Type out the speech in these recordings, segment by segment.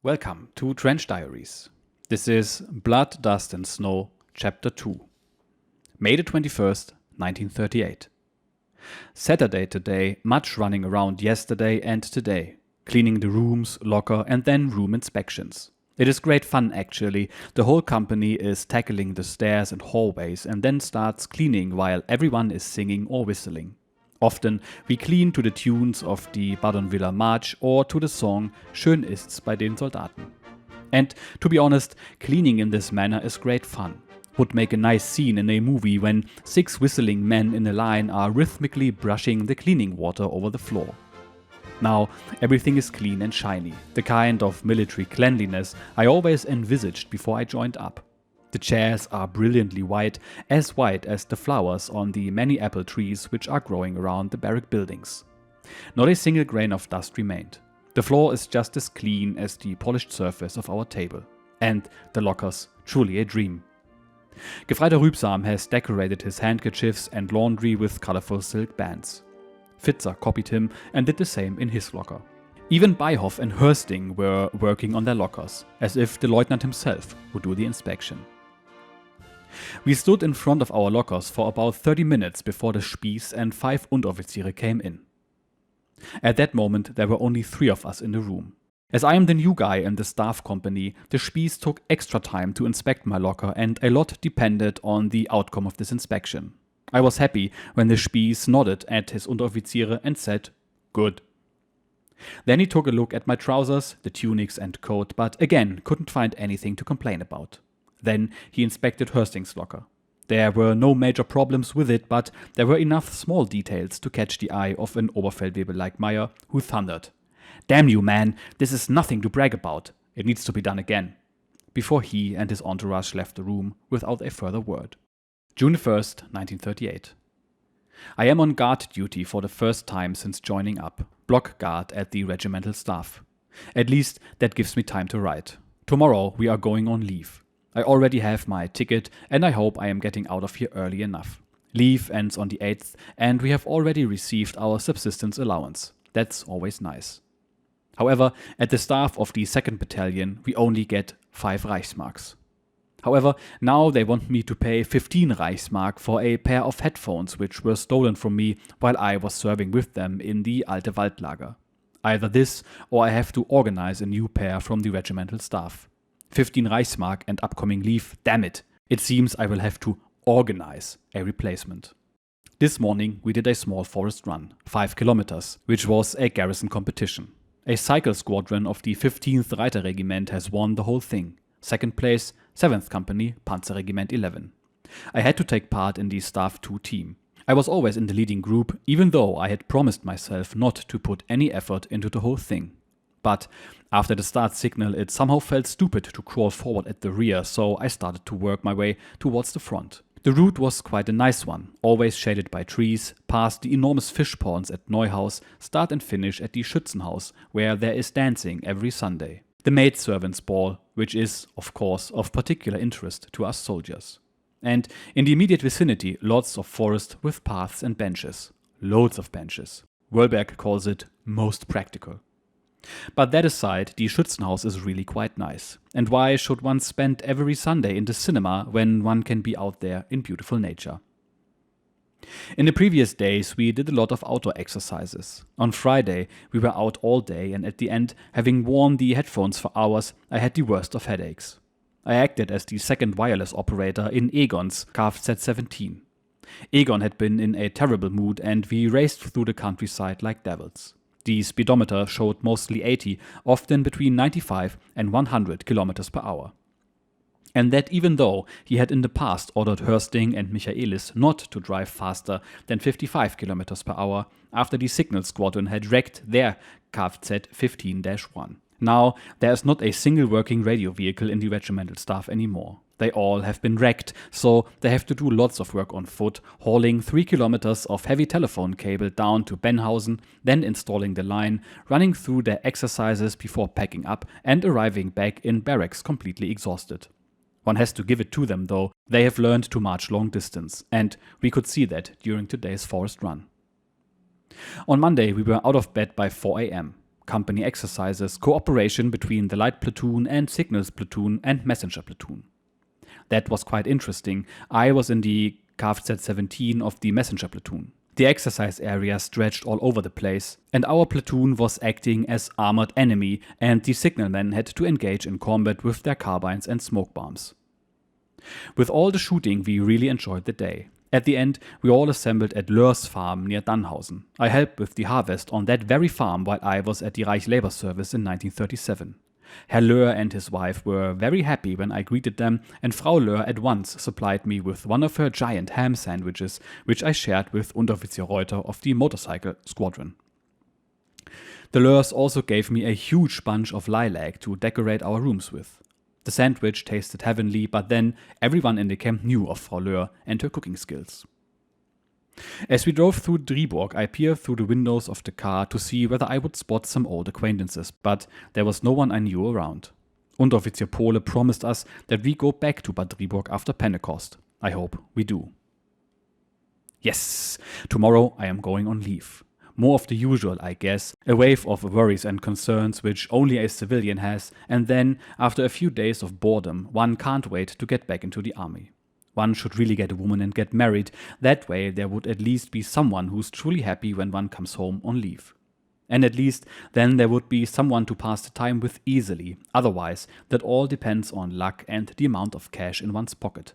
Welcome to Trench Diaries. This is Blood, Dust and Snow, Chapter 2. May the 21st, 1938. Saturday today, much running around yesterday and today, cleaning the rooms, locker and then room inspections. It is great fun actually. The whole company is tackling the stairs and hallways and then starts cleaning while everyone is singing or whistling. Often we clean to the tunes of the Badenwiller March or to the song Schön ist's bei den Soldaten. And to be honest, cleaning in this manner is great fun. Would make a nice scene in a movie when 6 whistling men in a line are rhythmically brushing the cleaning water over the floor. Now everything is clean and shiny, the kind of military cleanliness I always envisaged before I joined up. The chairs are brilliantly white as the flowers on the many apple trees which are growing around the barrack buildings. Not a single grain of dust remained. The floor is just as clean as the polished surface of our table. And the lockers, truly a dream. Gefreiter Rübsam has decorated his handkerchiefs and laundry with colorful silk bands. Fitzer copied him and did the same in his locker. Even Beihoff and Hörsting were working on their lockers, as if the lieutenant himself would do the inspection. We stood in front of our lockers for about 30 minutes before the Spieß and 5 Unteroffiziere came in. At that moment there were only 3 of us in the room. As I am the new guy in the staff company, the Spieß took extra time to inspect my locker and a lot depended on the outcome of this inspection. I was happy when the Spieß nodded at his Unteroffiziere and said, "Good." Then he took a look at my trousers, the tunics and coat, but again couldn't find anything to complain about. Then he inspected Hörsting's locker. There were no major problems with it, but there were enough small details to catch the eye of an Oberfeldwebel like Meyer, who thundered, "Damn you, man, this is nothing to brag about. It needs to be done again," before he and his entourage left the room without a further word. June 1st, 1938. I am on guard duty for the first time since joining up, block guard at the regimental staff. At least that gives me time to write. Tomorrow we are going on leave. I already have my ticket and I hope I am getting out of here early enough. Leave ends on the 8th and we have already received our subsistence allowance. That's always nice. However, at the staff of the 2nd Battalion we only get 5 Reichsmarks. However, now they want me to pay 15 Reichsmark for a pair of headphones which were stolen from me while I was serving with them in the Alte Waldlager. Either this or I have to organize a new pair from the regimental staff. 15 Reichsmark and upcoming leave, damn it. It seems I will have to organize a replacement. This morning we did a small forest run, 5 kilometers, which was a garrison competition. A cycle squadron of the 15th Reiter-Regiment has won the whole thing. Second place, 7th Company, Panzer-Regiment 11. I had to take part in the Staff 2 team. I was always in the leading group, even though I had promised myself not to put any effort into the whole thing. But after the start signal it somehow felt stupid to crawl forward at the rear, so I started to work my way towards the front. The route was quite a nice one, always shaded by trees, past the enormous fish ponds at Neuhaus, start and finish at the Schützenhaus, where there is dancing every Sunday. The maidservants' ball, which is, of course, of particular interest to us soldiers. And in the immediate vicinity, lots of forest with paths and benches. Loads of benches. Wöhlberg calls it most practical. But that aside, the Schützenhaus is really quite nice. And why should one spend every Sunday in the cinema when one can be out there in beautiful nature? In the previous days we did a lot of outdoor exercises. On Friday we were out all day and at the end, having worn the headphones for hours, I had the worst of headaches. I acted as the second wireless operator in Egon's Kfz 17. Egon had been in a terrible mood and we raced through the countryside like devils. The speedometer showed mostly 80, often between 95 and 100 km per hour. And that even though he had in the past ordered Hörsting and Michaelis not to drive faster than 55 km per hour after the signal squadron had wrecked their Kfz 15-1. Now there is not a single working radio vehicle in the regimental staff anymore. They all have been wrecked, so they have to do lots of work on foot, hauling 3 kilometers of heavy telephone cable down to Benhausen, then installing the line, running through their exercises before packing up and arriving back in barracks completely exhausted. One has to give it to them though, they have learned to march long distance, and we could see that during today's forest run. On Monday we were out of bed by 4 a.m. company exercises, cooperation between the light platoon and signals platoon and messenger platoon. That was quite interesting. I was in the Kfz 17 of the messenger platoon. The exercise area stretched all over the place, and our platoon was acting as armored enemy, and the signalmen had to engage in combat with their carbines and smoke bombs. With all the shooting, we really enjoyed the day. At the end, we all assembled at Löhr's farm near Dannhausen. I helped with the harvest on that very farm while I was at the Reich Labor Service in 1937. Herr Löhr and his wife were very happy when I greeted them, and Frau Löhr at once supplied me with one of her giant ham sandwiches, which I shared with Unteroffizier Reuter of the motorcycle squadron. The Löhrs also gave me a huge bunch of lilac to decorate our rooms with. The sandwich tasted heavenly, but then everyone in the camp knew of Frau Löhr and her cooking skills. As we drove through Driburg, I peered through the windows of the car to see whether I would spot some old acquaintances, but there was no one I knew around. Unteroffizier Pole promised us that we go back to Bad Driburg after Pentecost. I hope we do. Yes, tomorrow I am going on leave. More of the usual, I guess, a wave of worries and concerns which only a civilian has, and then, after a few days of boredom, one can't wait to get back into the army. One should really get a woman and get married. That way there would at least be someone who's truly happy when one comes home on leave. And at least then there would be someone to pass the time with easily. Otherwise, that all depends on luck and the amount of cash in one's pocket.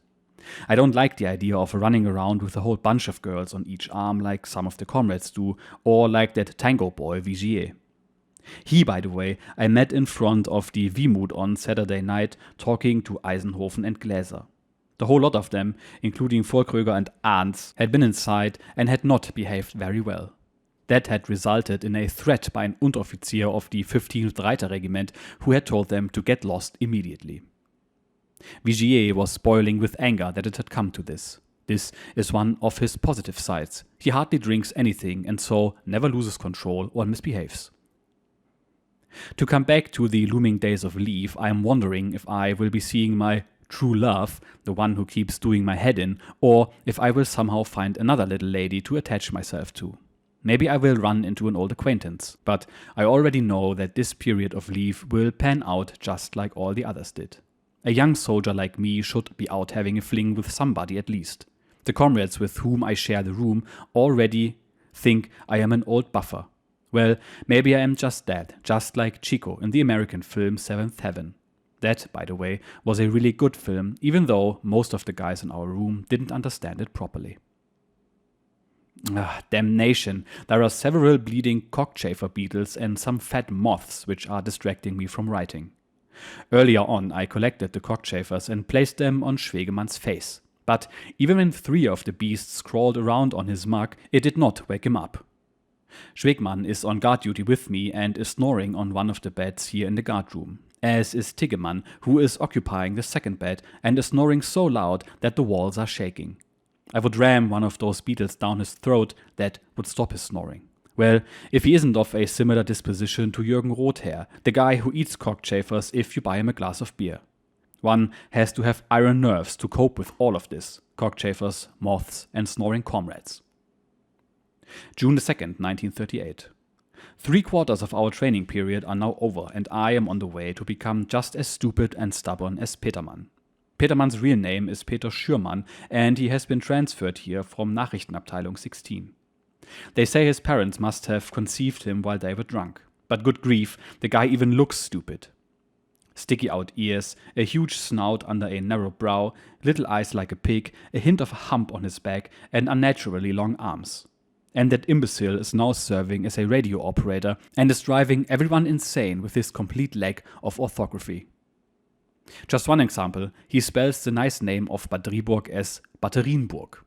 I don't like the idea of running around with a whole bunch of girls on each arm like some of the comrades do, or like that tango boy Vigier. He, by the way, I met in front of the Wimut on Saturday night talking to Eisenhofen and Gläser. The whole lot of them, including Vorkröger and Arndts, had been inside and had not behaved very well. That had resulted in a threat by an Unteroffizier of the 15th Reiter Regiment who had told them to get lost immediately. Vigier was boiling with anger that it had come to this. This is one of his positive sides. He hardly drinks anything and so never loses control or misbehaves. To come back to the looming days of leave, I am wondering if I will be seeing my true love, the one who keeps doing my head in, or if I will somehow find another little lady to attach myself to. Maybe I will run into an old acquaintance, but I already know that this period of leave will pan out just like all the others did. A young soldier like me should be out having a fling with somebody at least. The comrades with whom I share the room already think I am an old buffer. Well, maybe I am just that, just like Chico in the American film Seventh Heaven. That, by the way, was a really good film, even though most of the guys in our room didn't understand it properly. Damnation, there are several bleeding cockchafer beetles and some fat moths which are distracting me from writing. Earlier on, I collected the cockchafers and placed them on Schwegemann's face. But even when 3 of the beasts crawled around on his mug, it did not wake him up. Schwegemann is on guard duty with me and is snoring on one of the beds here in the guard room, as is Tiggemann, who is occupying the second bed and is snoring so loud that the walls are shaking. I would ram one of those beetles down his throat, that would stop his snoring. Well, if he isn't of a similar disposition to Jürgen Rothair, the guy who eats cockchafers if you buy him a glass of beer. One has to have iron nerves to cope with all of this: cockchafers, moths, and snoring comrades. June 2nd, 1938. 3/4 of our training period are now over, and I am on the way to become just as stupid and stubborn as Petermann. Petermann's real name is Peter Schürmann, and he has been transferred here from Nachrichtenabteilung 16. They say his parents must have conceived him while they were drunk. But good grief, the guy even looks stupid. Sticky out ears, a huge snout under a narrow brow, little eyes like a pig, a hint of a hump on his back, and unnaturally long arms. And that imbecile is now serving as a radio operator and is driving everyone insane with his complete lack of orthography. Just one example, he spells the nice name of Bad Driburg as Batterienburg.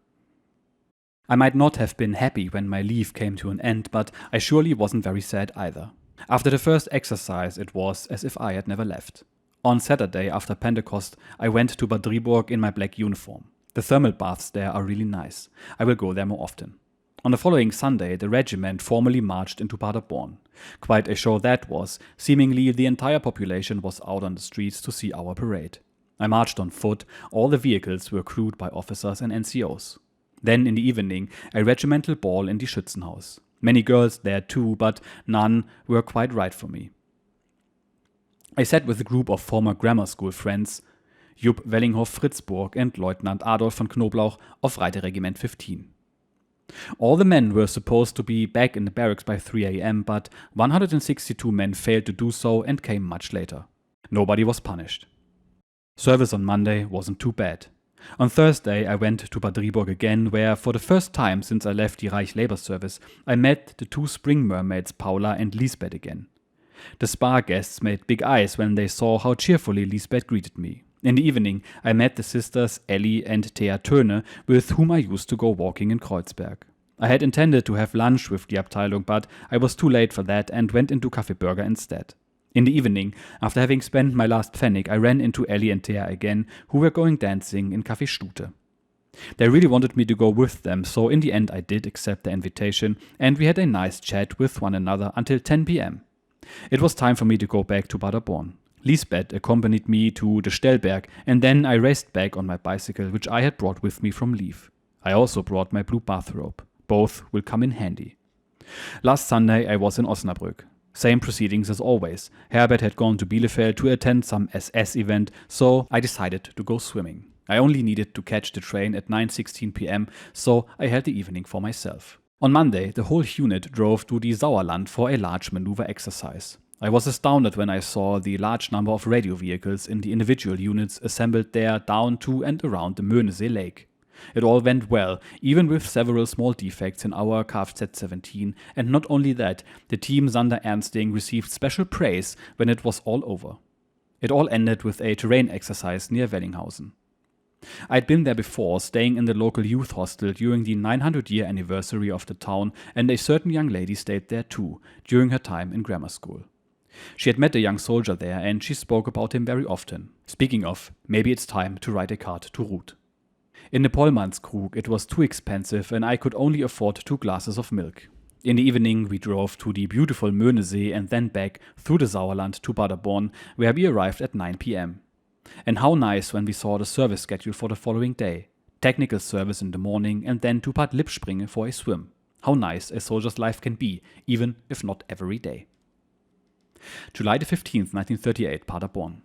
I might not have been happy when my leave came to an end, but I surely wasn't very sad either. After the first exercise, it was as if I had never left. On Saturday, after Pentecost, I went to Bad Driburg in my black uniform. The thermal baths there are really nice. I will go there more often. On the following Sunday, the regiment formally marched into Paderborn. Quite a show that was. Seemingly the entire population was out on the streets to see our parade. I marched on foot. All the vehicles were crewed by officers and NCOs. Then in the evening, a regimental ball in the Schützenhaus. Many girls there too, but none were quite right for me. I sat with a group of former grammar school friends, Jupp Wellinghoff-Fritzburg and Lieutenant Adolf von Knoblauch of Reiter-Regiment 15. All the men were supposed to be back in the barracks by 3 a.m., but 162 men failed to do so and came much later. Nobody was punished. Service on Monday wasn't too bad. On Thursday I went to Bad Driburg again, where for the first time since I left the Reich Labor Service I met the two spring mermaids Paula and Lisbeth again. The spa guests made big eyes when they saw how cheerfully Lisbeth greeted me. In the evening I met the sisters Ellie and Thea Töne, with whom I used to go walking in Kreuzberg. I had intended to have lunch with the Abteilung, but I was too late for that and went into Café Burger instead. In the evening, after having spent my last pfennig, I ran into Ellie and Thea again, who were going dancing in Café Stute. They really wanted me to go with them, so in the end I did accept the invitation, and we had a nice chat with one another until 10 p.m. It was time for me to go back to Paderborn. Lisbeth accompanied me to the Stellberg, and then I raced back on my bicycle, which I had brought with me from leave. I also brought my blue bathrobe. Both will come in handy. Last Sunday I was in Osnabrück. Same proceedings as always. Herbert had gone to Bielefeld to attend some SS event, so I decided to go swimming. I only needed to catch the train at 9:16 p.m., so I had the evening for myself. On Monday, the whole unit drove to the Sauerland for a large maneuver exercise. I was astounded when I saw the large number of radio vehicles in the individual units assembled there down to and around the Möhnesee Lake. It all went well, even with several small defects in our Kfz-17, and not only that, the team Sander Ernsting received special praise when it was all over. It all ended with a terrain exercise near Wellinghausen. I'd been there before, staying in the local youth hostel during the 900-year anniversary of the town, and a certain young lady stayed there too, during her time in grammar school. She had met a young soldier there, and she spoke about him very often. Speaking of, maybe it's time to write a card to Ruth. In the Pollmannskrug it was too expensive and I could only afford 2 glasses of milk. In the evening we drove to the beautiful Möhnesee and then back through the Sauerland to Paderborn, where we arrived at 9 p.m. And how nice when we saw the service schedule for the following day. Technical service in the morning and then to Bad Lippspringe for a swim. How nice a soldier's life can be, even if not every day. July the 15th, 1938, Paderborn.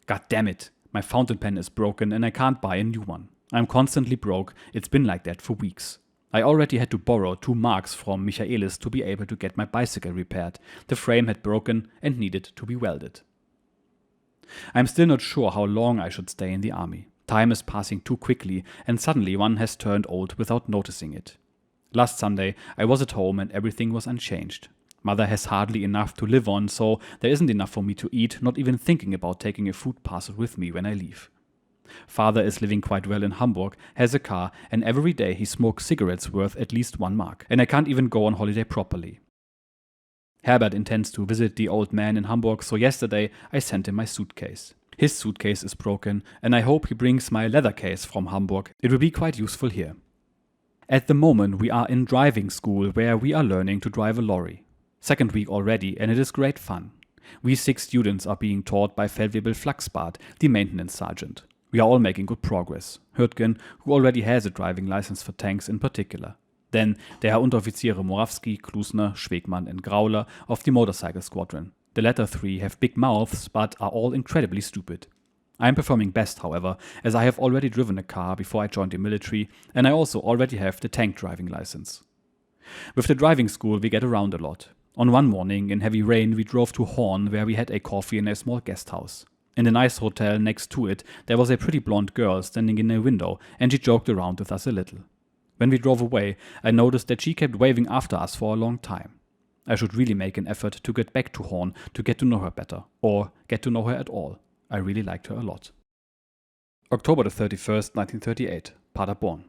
God damn it, my fountain pen is broken and I can't buy a new one. I'm constantly broke, it's been like that for weeks. I already had to borrow 2 marks from Michaelis to be able to get my bicycle repaired. The frame had broken and needed to be welded. I'm still not sure how long I should stay in the army. Time is passing too quickly and suddenly one has turned old without noticing it. Last Sunday I was at home and everything was unchanged. Mother has hardly enough to live on, so there isn't enough for me to eat, not even thinking about taking a food parcel with me when I leave. Father is living quite well in Hamburg, has a car, and every day he smokes cigarettes worth at least 1 mark, and I can't even go on holiday properly. Herbert intends to visit the old man in Hamburg, so yesterday I sent him my suitcase. His suitcase is broken, and I hope he brings my leather case from Hamburg. It will be quite useful here. At the moment we are in driving school, where we are learning to drive a lorry. 2nd week already, and it is great fun. We 6 students are being taught by Feldwebel Flachsbart, the maintenance sergeant. We are all making good progress. Hürtgen, who already has a driving license for tanks in particular. Then there are Unteroffiziere Morawski, Klusner, Schwegmann and Grauler of the motorcycle squadron. The latter 3 have big mouths but are all incredibly stupid. I am performing best, however, as I have already driven a car before I joined the military and I also already have the tank driving license. With the driving school we get around a lot. On one morning in heavy rain we drove to Horn, where we had a coffee in a small guest house. In the nice hotel next to it, there was a pretty blonde girl standing in a window, and she joked around with us a little. When we drove away, I noticed that she kept waving after us for a long time. I should really make an effort to get back to Horn to get to know her better, or get to know her at all. I really liked her a lot. October the 31st, 1938, Paderborn.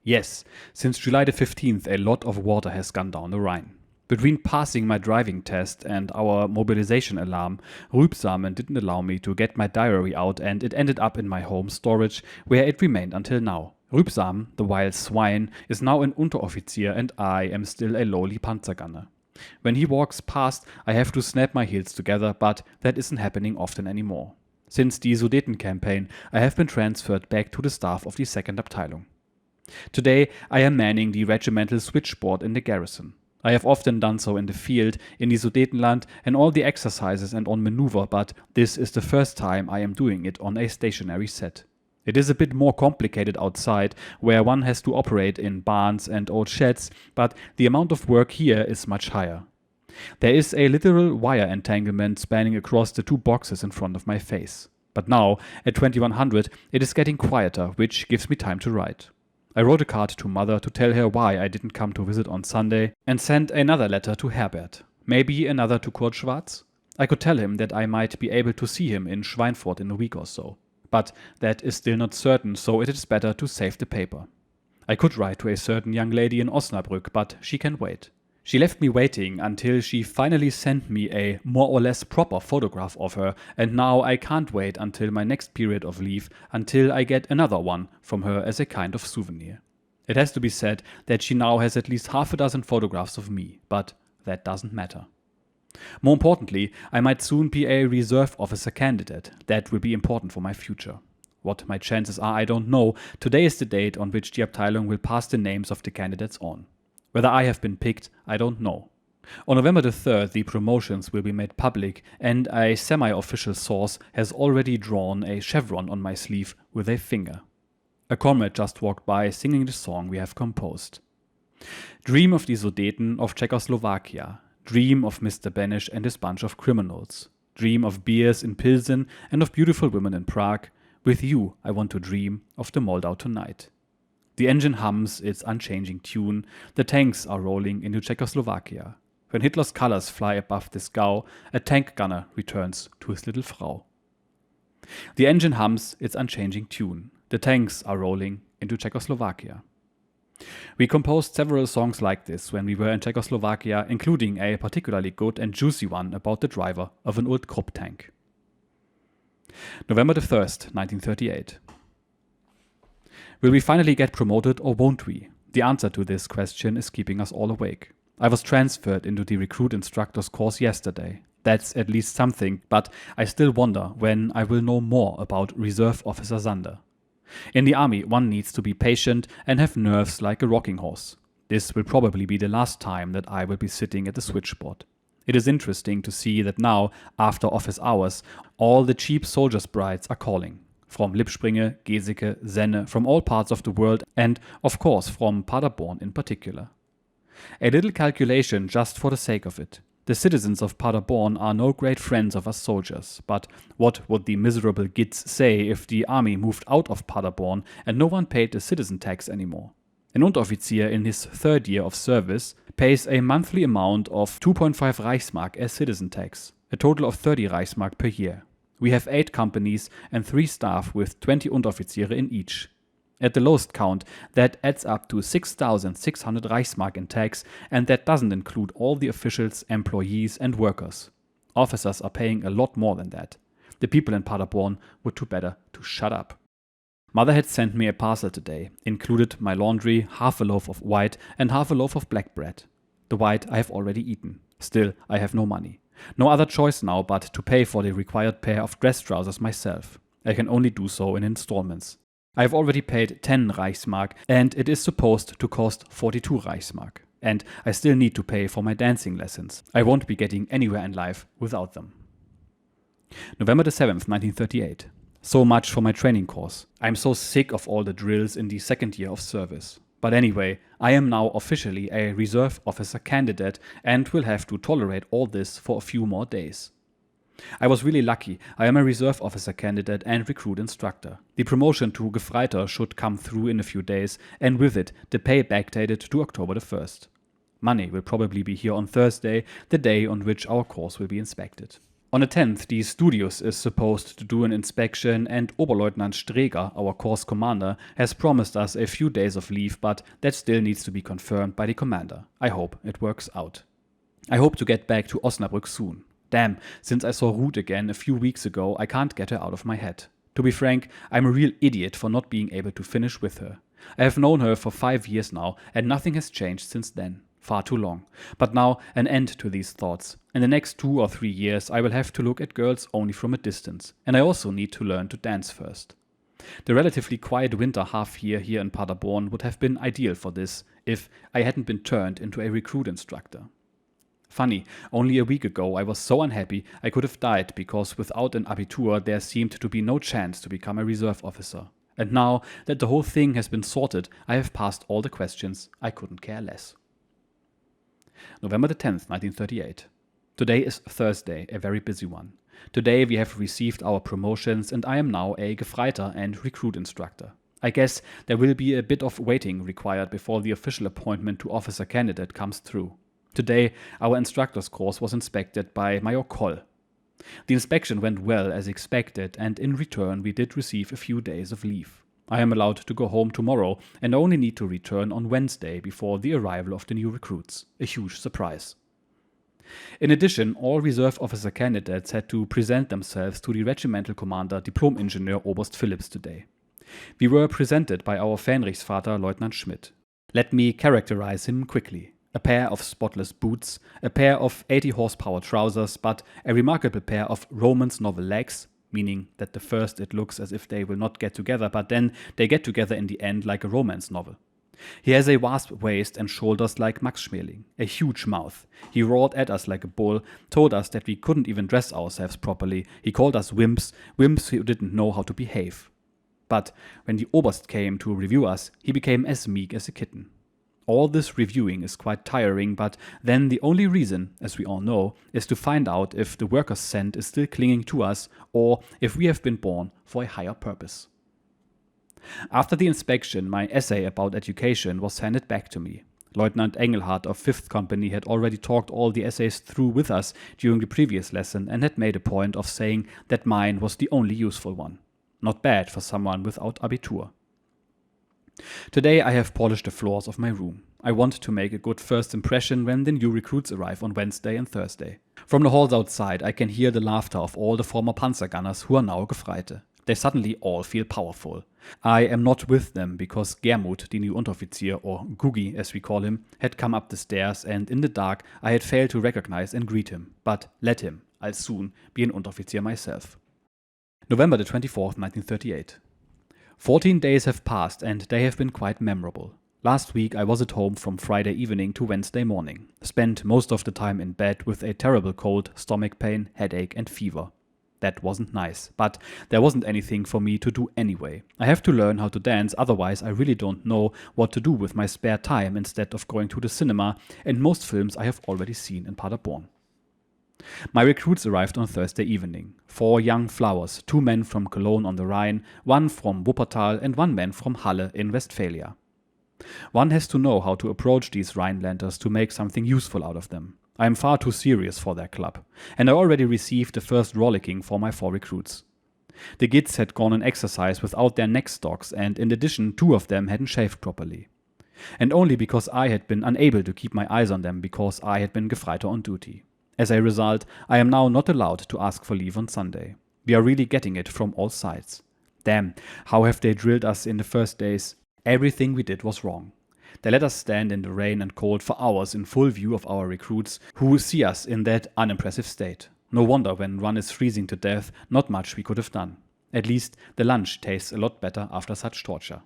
Yes, since July the 15th a lot of water has gone down the Rhine. Between passing my driving test and our mobilization alarm, Rübsamen didn't allow me to get my diary out and it ended up in my home storage, where it remained until now. Rübsamen, the wild swine, is now an Unteroffizier and I am still a lowly Panzergunner. When he walks past, I have to snap my heels together, but that isn't happening often anymore. Since the Sudeten campaign, I have been transferred back to the staff of the 2nd Abteilung. Today I am manning the regimental switchboard in the garrison. I have often done so in the field, in the Sudetenland, and all the exercises and on maneuver, but this is the first time I am doing it on a stationary set. It is a bit more complicated outside, where one has to operate in barns and old sheds, but the amount of work here is much higher. There is a literal wire entanglement spanning across the two boxes in front of my face. But now, at 2100, it is getting quieter, which gives me time to write. I wrote a card to Mother to tell her why I didn't come to visit on Sunday, and sent another letter to Herbert. Maybe another to Kurt Schwarz? I could tell him that I might be able to see him in Schweinfurt in a week or so. But that is still not certain, so it is better to save the paper. I could write to a certain young lady in Osnabrück, but she can wait. She left me waiting until she finally sent me a more or less proper photograph of her, and now I can't wait until my next period of leave until I get another one from her as a kind of souvenir. It has to be said that she now has at least half a dozen photographs of me, but that doesn't matter. More importantly, I might soon be a reserve officer candidate. That will be important for my future. What my chances are, I don't know. Today is the date on which the Abteilung will pass the names of the candidates on. Whether I have been picked, I don't know. On November the 3rd, the promotions will be made public, and a semi-official source has already drawn a chevron on my sleeve with a finger. A comrade just walked by singing the song we have composed. Dream of the Sudeten of Czechoslovakia. Dream of Mr. Banish and his bunch of criminals. Dream of beers in Pilsen and of beautiful women in Prague. With you, I want to dream of the Moldau tonight. The engine hums its unchanging tune. The tanks are rolling into Czechoslovakia. When Hitler's colors fly above the scow, a tank gunner returns to his little Frau. The engine hums its unchanging tune. The tanks are rolling into Czechoslovakia. We composed several songs like this when we were in Czechoslovakia, including a particularly good and juicy one about the driver of an old Krupp tank. November the 1st, 1938. Will we finally get promoted or won't we? The answer to this question is keeping us all awake. I was transferred into the recruit instructor's course yesterday. That's at least something, but I still wonder when I will know more about Reserve Officer Sander. In the army, one needs to be patient and have nerves like a rocking horse. This will probably be the last time that I will be sitting at the switchboard. It is interesting to see that now, after office hours, all the cheap soldiers' brides are calling. From Lippspringe, Geseke, Senne, from all parts of the world, and, of course, from Paderborn in particular. A little calculation just for the sake of it. The citizens of Paderborn are no great friends of us soldiers, but what would the miserable gits say if the army moved out of Paderborn and no one paid the citizen tax anymore? An Unteroffizier in his 3rd year of service pays a monthly amount of 2.5 Reichsmark as citizen tax, a total of 30 Reichsmark per year. We have 8 companies and 3 staff with 20 Unteroffiziere in each. At the lowest count, that adds up to 6,600 Reichsmark in tax, and that doesn't include all the officials, employees and workers. Officers are paying a lot more than that. The people in Paderborn would do better to shut up. Mother had sent me a parcel today, included my laundry, half a loaf of white and half a loaf of black bread. The white I have already eaten. Still, I have no money. No other choice now but to pay for the required pair of dress trousers myself. I can only do so in installments. I have already paid 10 Reichsmark and it is supposed to cost 42 Reichsmark. And I still need to pay for my dancing lessons. I won't be getting anywhere in life without them. November the 7th, 1938. So much for my training course. I'm so sick of all the drills in the 2nd year of service. But anyway, I am now officially a reserve officer candidate and will have to tolerate all this for a few more days. I was really lucky. I am a reserve officer candidate and recruit instructor. The promotion to Gefreiter should come through in a few days, and with it, the pay backdated to October the 1st. Money will probably be here on Thursday, the day on which our course will be inspected. On the 10th, the Studios is supposed to do an inspection, and Oberleutnant Streger, our course commander, has promised us a few days of leave, but that still needs to be confirmed by the commander. I hope it works out. I hope to get back to Osnabrück soon. Damn, since I saw Ruth again a few weeks ago, I can't get her out of my head. To be frank, I'm a real idiot for not being able to finish with her. I have known her for 5 years now, and nothing has changed since then. Far too long. But now, an end to these thoughts. In the next 2 or 3 years, I will have to look at girls only from a distance, and I also need to learn to dance first. The relatively quiet winter half year here in Paderborn would have been ideal for this if I hadn't been turned into a recruit instructor. Funny, only a week ago I was so unhappy I could have died because without an Abitur there seemed to be no chance to become a reserve officer. And now that the whole thing has been sorted, I have passed all the questions. I couldn't care less. November the 10th, 1938. Today is Thursday, a very busy one. Today we have received our promotions and I am now a Gefreiter and recruit instructor. I guess there will be a bit of waiting required before the official appointment to officer candidate comes through. Today our instructor's course was inspected by Major Koll. The inspection went well as expected and in return we did receive a few days of leave. I am allowed to go home tomorrow and only need to return on Wednesday before the arrival of the new recruits. A huge surprise. In addition, all reserve officer candidates had to present themselves to the regimental commander Diplom-Ingenieur Oberst Philipps today. We were presented by our Fähnrichsvater Lieutenant Schmidt. Let me characterize him quickly. A pair of spotless boots, a pair of 80 horsepower trousers, but a remarkable pair of romance novel legs, meaning that the first it looks as if they will not get together, but then they get together in the end like a romance novel. He has a vast waist and shoulders like Max Schmeling, a huge mouth. He roared at us like a bull, told us that we couldn't even dress ourselves properly. He called us wimps who didn't know how to behave. But when the Oberst came to review us, he became as meek as a kitten. All this reviewing is quite tiring, but then the only reason, as we all know, is to find out if the workers' scent is still clinging to us or if we have been born for a higher purpose. After the inspection, my essay about education was handed back to me. Lieutenant Engelhardt of 5th Company had already talked all the essays through with us during the previous lesson and had made a point of saying that mine was the only useful one. Not bad for someone without Abitur. Today I have polished the floors of my room. I want to make a good first impression when the new recruits arrive on Wednesday and Thursday. From the halls outside I can hear the laughter of all the former panzer gunners who are now Gefreite. They suddenly all feel powerful. I am not with them because Germut, the new Unteroffizier, or Gugi as we call him, had come up the stairs and in the dark I had failed to recognize and greet him. But let him, I'll soon be an Unteroffizier myself. November the 24th, 1938. 14 days have passed and they have been quite memorable. Last week I was at home from Friday evening to Wednesday morning. Spent most of the time in bed with a terrible cold, stomach pain, headache and fever. That wasn't nice, but there wasn't anything for me to do anyway. I have to learn how to dance, otherwise I really don't know what to do with my spare time instead of going to the cinema, and most films I have already seen in Paderborn. My recruits arrived on Thursday evening. 4 young flowers, 2 men from Cologne on the Rhine, 1 from Wuppertal and 1 man from Halle in Westphalia. One has to know how to approach these Rhinelanders to make something useful out of them. I am far too serious for their club, and I already received the first rollicking for my 4 recruits. The Gids had gone on exercise without their neck stocks, and in addition 2 of them hadn't shaved properly. And only because I had been unable to keep my eyes on them because I had been Gefreiter on duty. As a result, I am now not allowed to ask for leave on Sunday. We are really getting it from all sides. Damn, how have they drilled us in the first days? Everything we did was wrong. They let us stand in the rain and cold for hours in full view of our recruits, who see us in that unimpressive state. No wonder when one is freezing to death, not much we could have done. At least the lunch tastes a lot better after such torture.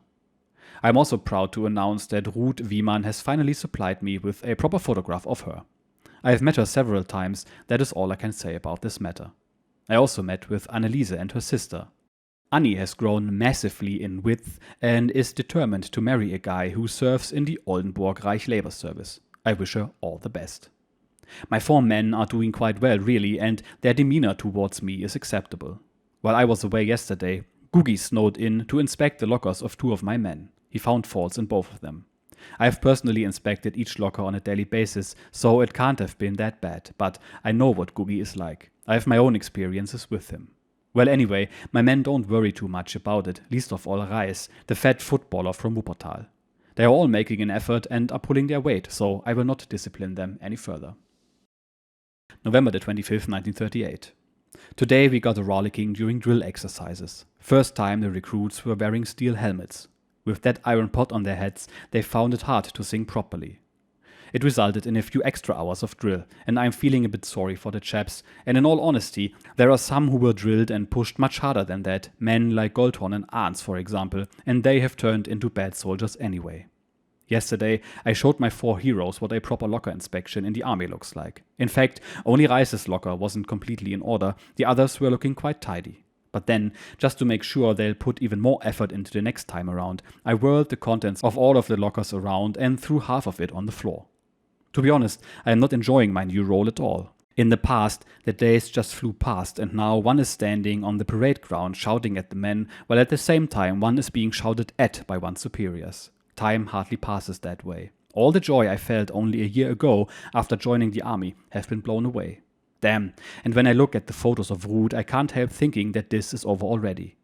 I am also proud to announce that Ruth Wiemann has finally supplied me with a proper photograph of her. I have met her several times, that is all I can say about this matter. I also met with Anneliese and her sister. Annie has grown massively in width and is determined to marry a guy who serves in the Oldenburg Reich Labor Service. I wish her all the best. My 4 men are doing quite well really, and their demeanor towards me is acceptable. While I was away yesterday, Gugi snowed in to inspect the lockers of 2 of my men. He found faults in both of them. I have personally inspected each locker on a daily basis, so it can't have been that bad, but I know what Gugi is like. I have my own experiences with him. Well, anyway, my men don't worry too much about it, least of all Reis, the fat footballer from Wuppertal. They are all making an effort and are pulling their weight, so I will not discipline them any further. November the 25th, 1938. Today we got a rollicking during drill exercises. First time the recruits were wearing steel helmets. With that iron pot on their heads, they found it hard to sing properly. It resulted in a few extra hours of drill, and I'm feeling a bit sorry for the chaps, and in all honesty, there are some who were drilled and pushed much harder than that, men like Goldhorn and Arns for example, and they have turned into bad soldiers anyway. Yesterday, I showed my 4 heroes what a proper locker inspection in the army looks like. In fact, only Reise's locker wasn't completely in order, the others were looking quite tidy. But then, just to make sure they'll put even more effort into the next time around, I whirled the contents of all of the lockers around and threw half of it on the floor. To be honest, I am not enjoying my new role at all. In the past, the days just flew past, and now one is standing on the parade ground shouting at the men, while at the same time one is being shouted at by one's superiors. Time hardly passes that way. All the joy I felt only a year ago after joining the army have been blown away. Damn, and when I look at the photos of Ruth, I can't help thinking that this is over already.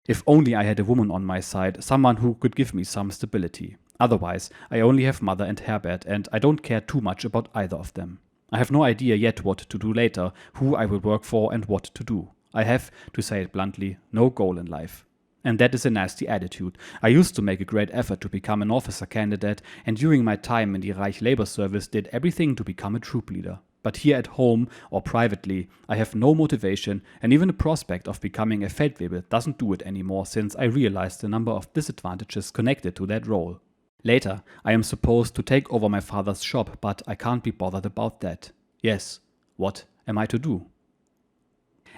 If only I had a woman on my side, someone who could give me some stability. Otherwise, I only have Mother and Herbert, and I don't care too much about either of them. I have no idea yet what to do later, who I will work for and what to do. I have, to say it bluntly, no goal in life. And that is a nasty attitude. I used to make a great effort to become an officer candidate, and during my time in the Reich Labor Service did everything to become a troop leader. But here at home or privately, I have no motivation, and even the prospect of becoming a Feldwebel doesn't do it anymore since I realized the number of disadvantages connected to that role. Later, I am supposed to take over my father's shop, but I can't be bothered about that. Yes, what am I to do?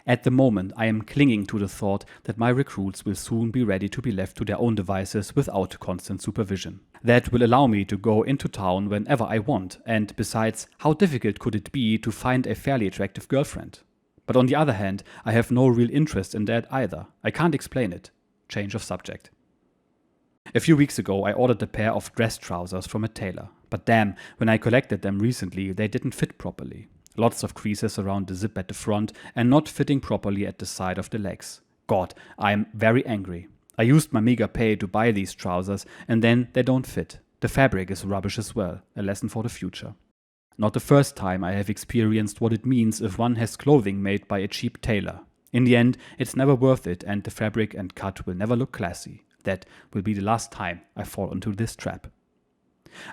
At the moment, I am clinging to the thought that my recruits will soon be ready to be left to their own devices without constant supervision. That will allow me to go into town whenever I want, and besides, how difficult could it be to find a fairly attractive girlfriend? But on the other hand, I have no real interest in that either. I can't explain it. Change of subject. A few weeks ago, I ordered a pair of dress trousers from a tailor, but damn, when I collected them recently, they didn't fit properly. Lots of creases around the zip at the front and not fitting properly at the side of the legs. God, I am very angry. I used my meager pay to buy these trousers and then they don't fit. The fabric is rubbish as well, a lesson for the future. Not the first time I have experienced what it means if one has clothing made by a cheap tailor. In the end, it's never worth it and the fabric and cut will never look classy. That will be the last time I fall into this trap.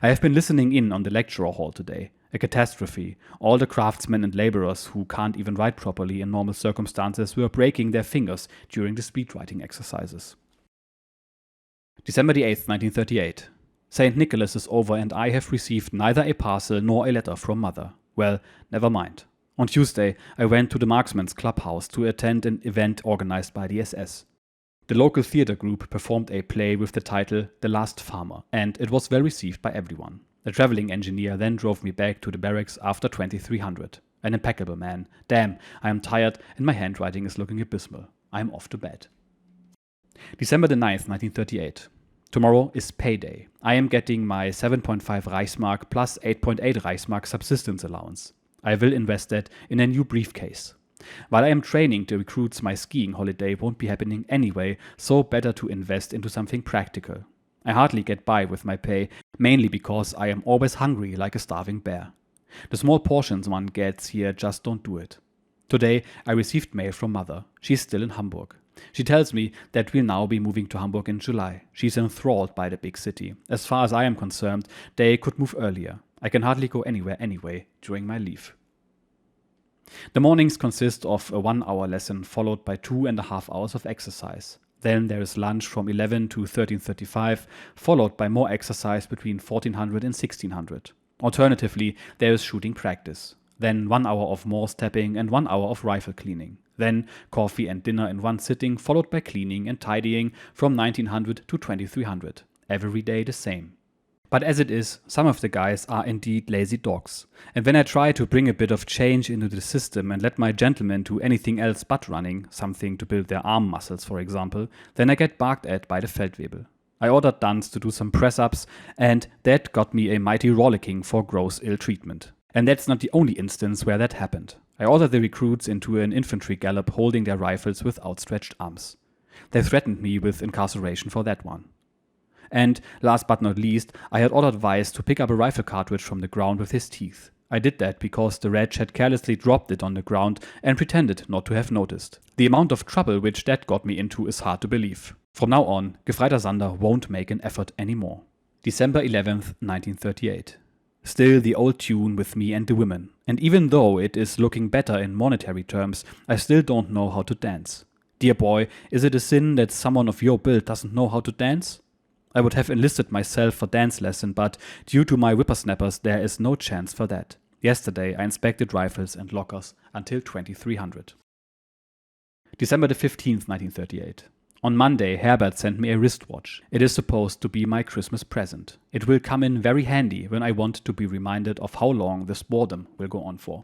I have been listening in on the lecturer hall today. A catastrophe. All the craftsmen and laborers who can't even write properly in normal circumstances were breaking their fingers during the speedwriting exercises. December the 8th, 1938. St. Nicholas is over and I have received neither a parcel nor a letter from Mother. Well, never mind. On Tuesday, I went to the Marksmen's Clubhouse to attend an event organized by the SS. The local theater group performed a play with the title The Last Farmer, and it was well received by everyone. The traveling engineer then drove me back to the barracks after 2300. An impeccable man. Damn, I am tired and my handwriting is looking abysmal. I am off to bed. December the 9th, 1938. Tomorrow is payday. I am getting my 7.5 Reichsmark plus 8.8 Reichsmark subsistence allowance. I will invest that in a new briefcase. While I am training the recruits, my skiing holiday won't be happening anyway, so better to invest into something practical. I hardly get by with my pay, mainly because I am always hungry like a starving bear. The small portions one gets here just don't do it. Today I received mail from Mother. She's still in Hamburg. She tells me that we'll now be moving to Hamburg in July. She's enthralled by the big city. As far as I am concerned, they could move earlier. I can hardly go anywhere anyway during my leave. The mornings consist of a 1-hour lesson followed by 2.5 hours of exercise. Then there is lunch from 11 to 13:35, followed by more exercise between 1400 and 1600. Alternatively, there is shooting practice. Then 1 hour of Morse tapping and 1 hour of rifle cleaning. Then coffee and dinner in one sitting, followed by cleaning and tidying from 1900 to 2300. Every day the same. But as it is, some of the guys are indeed lazy dogs. And when I try to bring a bit of change into the system and let my gentlemen do anything else but running, something to build their arm muscles for example, then I get barked at by the Feldwebel. I ordered Dunst to do some press-ups, and that got me a mighty rollicking for gross ill treatment. And that's not the only instance where that happened. I ordered the recruits into an infantry gallop holding their rifles with outstretched arms. They threatened me with incarceration for that one. And, last but not least, I had ordered Weiss to pick up a rifle cartridge from the ground with his teeth. I did that because the wretch had carelessly dropped it on the ground and pretended not to have noticed. The amount of trouble which that got me into is hard to believe. From now on, Gefreiter Sander won't make an effort anymore. December 11th, 1938. Still the old tune with me and the women. And even though it is looking better in monetary terms, I still don't know how to dance. Dear boy, is it a sin that someone of your build doesn't know how to dance? I would have enlisted myself for dance lesson, but due to my whippersnappers there is no chance for that. Yesterday I inspected rifles and lockers until 2300. December the 15th, 1938. On Monday, Herbert sent me a wristwatch. It is supposed to be my Christmas present. It will come in very handy when I want to be reminded of how long this boredom will go on for.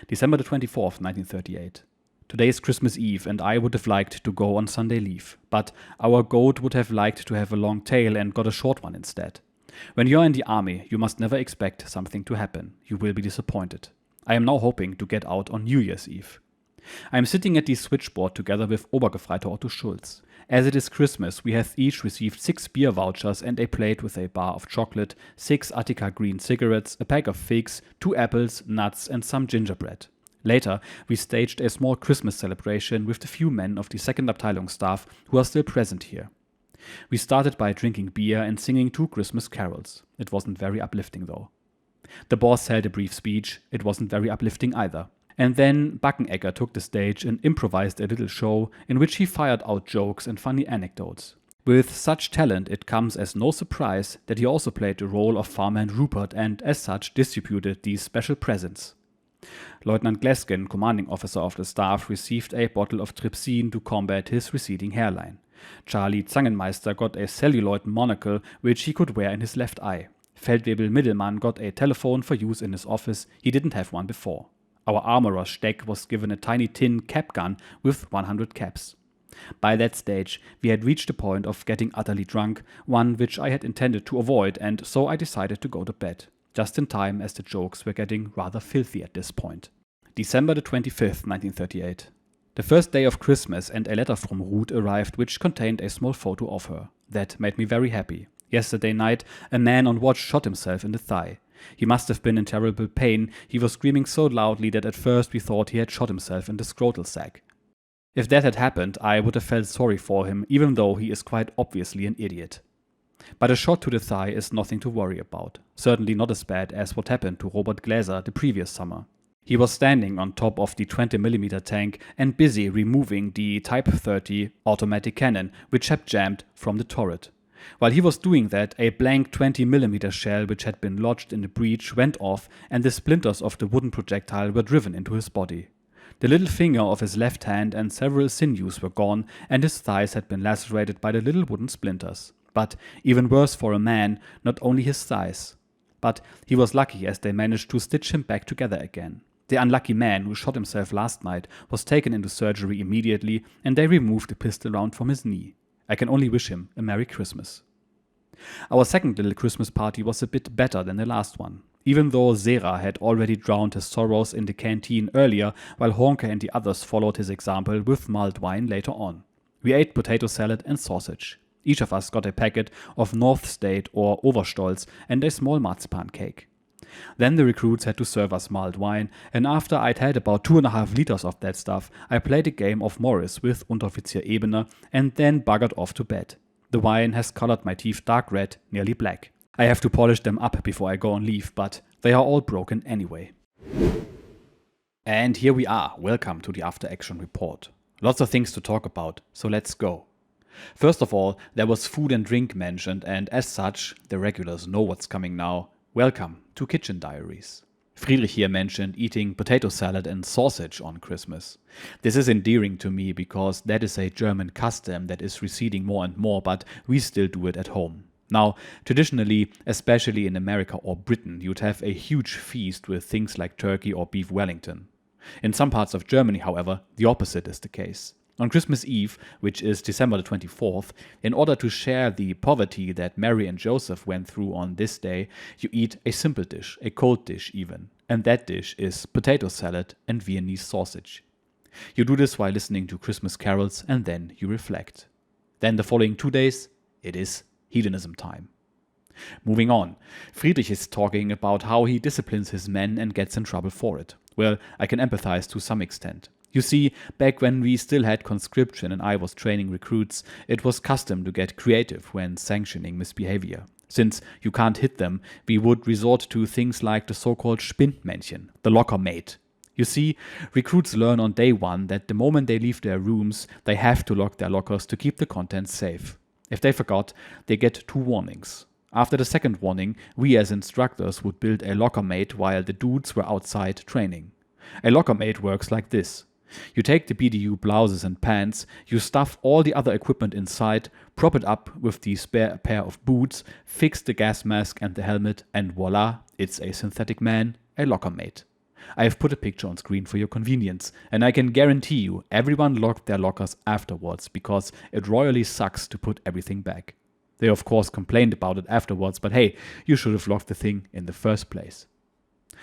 December the 24th, 1938. Today is Christmas Eve and I would have liked to go on Sunday leave, but our goat would have liked to have a long tail and got a short one instead. When you're in the army, you must never expect something to happen. You will be disappointed. I am now hoping to get out on New Year's Eve. I am sitting at the switchboard together with Obergefreiter Otto Schulz. As it is Christmas, we have each received 6 beer vouchers and a plate with a bar of chocolate, 6 Attica green cigarettes, a pack of figs, 2 apples, nuts and some gingerbread. Later, we staged a small Christmas celebration with the few men of the 2nd Abteilung staff who are still present here. We started by drinking beer and singing 2 Christmas carols. It wasn't very uplifting though. The boss held a brief speech. It wasn't very uplifting either. And then Backenegger took the stage and improvised a little show in which he fired out jokes and funny anecdotes. With such talent, it comes as no surprise that he also played the role of Farmhand Rupert and as such distributed these special presents. Lieutenant Gleskin, commanding officer of the staff, received a bottle of trypsin to combat his receding hairline. Charlie Zangenmeister got a celluloid monocle which he could wear in his left eye. Feldwebel Middelmann got a telephone for use in his office. He didn't have one before. Our armorer Steck was given a tiny tin cap gun with 100 caps. By that stage, we had reached the point of getting utterly drunk, one which I had intended to avoid, and so I decided to go to bed, just in time as the jokes were getting rather filthy at this point. December the 25th, 1938. The first day of Christmas and a letter from Ruth arrived which contained a small photo of her. That made me very happy. Yesterday night, a man on watch shot himself in the thigh. He must have been in terrible pain. He was screaming so loudly that at first we thought he had shot himself in the scrotal sac. If that had happened, I would have felt sorry for him, even though he is quite obviously an idiot. But a shot to the thigh is nothing to worry about. Certainly not as bad as what happened to Robert Glaser the previous summer. He was standing on top of the 20mm tank and busy removing the Type 30 automatic cannon, which had jammed from the turret. While he was doing that, a blank 20mm shell which had been lodged in the breech went off and the splinters of the wooden projectile were driven into his body. The little finger of his left hand and several sinews were gone and his thighs had been lacerated by the little wooden splinters. But even worse for a man, not only his thighs. But he was lucky as they managed to stitch him back together again. The unlucky man who shot himself last night was taken into surgery immediately and they removed the pistol round from his knee. I can only wish him a Merry Christmas. Our second little Christmas party was a bit better than the last one. Even though Zera had already drowned his sorrows in the canteen earlier, while Honke and the others followed his example with mulled wine later on. We ate potato salad and sausage. Each of us got a packet of North State or Overstolz and a small marzipan cake. Then the recruits had to serve us mulled wine, and after I'd had about 2.5 liters of that stuff, I played a game of Morris with Unteroffizier Ebener and then buggered off to bed. The wine has colored my teeth dark red, nearly black. I have to polish them up before I go on leave, but they are all broken anyway. And here we are. Welcome to the After Action Report. Lots of things to talk about, so let's go. First of all, there was food and drink mentioned, and as such, the regulars know what's coming now. Welcome to Kitchen Diaries. Friedrich here mentioned eating potato salad and sausage on Christmas. This is endearing to me because that is a German custom that is receding more and more, but we still do it at home. Now, traditionally, especially in America or Britain, you'd have a huge feast with things like turkey or beef Wellington. In some parts of Germany, however, the opposite is the case. On Christmas Eve, which is December the 24th, in order to share the poverty that Mary and Joseph went through on this day, you eat a simple dish, a cold dish even. And that dish is potato salad and Viennese sausage. You do this while listening to Christmas carols and then you reflect. Then the following 2 days, it is hedonism time. Moving on, Friedrich is talking about how he disciplines his men and gets in trouble for it. Well, I can empathize to some extent. You see, back when we still had conscription and I was training recruits, it was custom to get creative when sanctioning misbehavior. Since you can't hit them, we would resort to things like the so-called Spindmännchen, the locker mate. You see, recruits learn on day one that the moment they leave their rooms, they have to lock their lockers to keep the contents safe. If they forgot, they get 2 warnings. After the second warning, we as instructors would build a locker mate while the dudes were outside training. A locker mate works like this. You take the BDU blouses and pants, you stuff all the other equipment inside, prop it up with the spare pair of boots, fix the gas mask and the helmet, and voila, it's a synthetic man, a locker mate. I have put a picture on screen for your convenience, and I can guarantee you everyone locked their lockers afterwards because it royally sucks to put everything back. They of course complained about it afterwards, but hey, you should have locked the thing in the first place.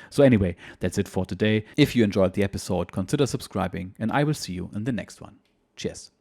So anyway, that's it for today. If you enjoyed the episode, consider subscribing, and I will see you in the next one. Cheers.